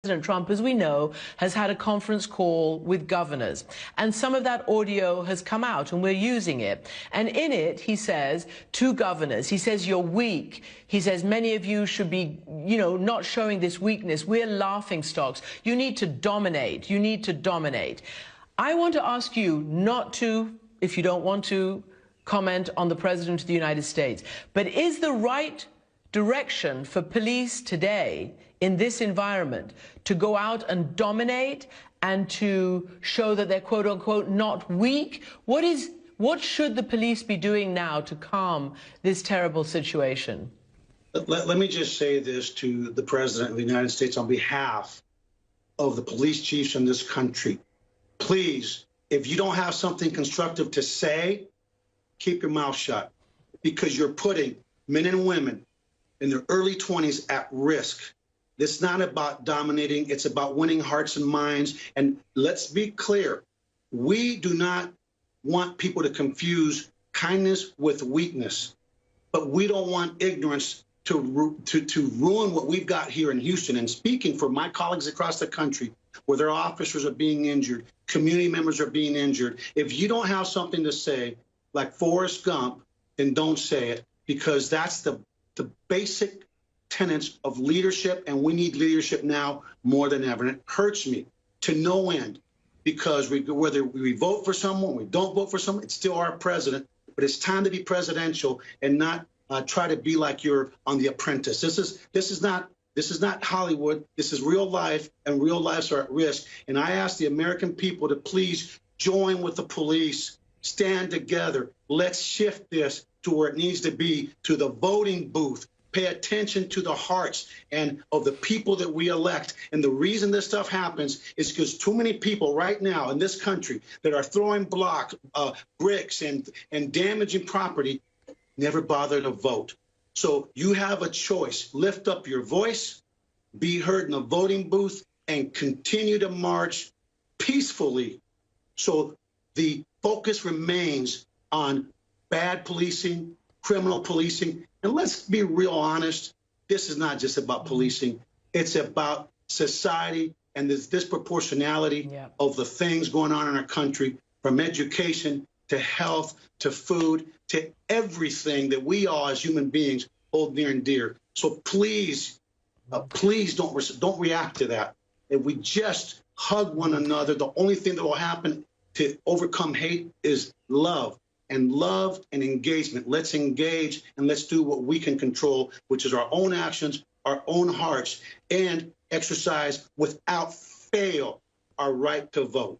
President Trump, as we know, has had a conference call with governors, and some of that audio has come out, and we're using it. And in it, he says to governors, he says, you're weak. He says, many of you should be, not showing this weakness. We're laughing stocks. You need to dominate. You need to dominate. I want to ask you not to, if you don't want to, comment on the President of the United States, but is the right direction for police today in this environment to go out and dominate and to show that they're quote unquote not weak? What should the police be doing now to calm this terrible situation? Let me just say this to the President of the United States on behalf of the police chiefs in this country. Please, if you don't have something constructive to say, keep your mouth shut, because you're putting men and women in their early 20s at risk. It's not about dominating. It's about winning hearts and minds. And let's be clear. We do not want people to confuse kindness with weakness, but we don't want ignorance to ruin what we've got here in Houston. And speaking for my colleagues across the country, where their officers are being injured, community members are being injured, if you don't have something to say, like Forrest Gump, then don't say it, because that's the basic tenets of leadership, and we need leadership now more than ever. And it hurts me to no end, because whether we vote for someone, we don't vote for someone, it's still our president. But it's time to be presidential and not try to be like you're on The Apprentice. This is not Hollywood. This is real life, and real lives are at risk. And I ask the American people to please join with the police, stand together. Let's shift this to where it needs to be, to the voting booth. Pay attention to the hearts and of the people that we elect. And the reason this stuff happens is because too many people right now in this country that are throwing bricks and damaging property never bother to vote. So you have a choice. Lift up your voice, be heard in the voting booth, and continue to march peacefully. So the focus remains on bad policing, criminal policing. And let's be real honest, this is not just about policing. It's about society and this disproportionality of the things going on in our country, from education to health to food to everything that we all as human beings hold near and dear. So please, please don't react to that. If we just hug one another, the only thing that will happen to overcome hate is love. And love and engagement. Let's engage and let's do what we can control, which is our own actions, our own hearts, and exercise without fail our right to vote.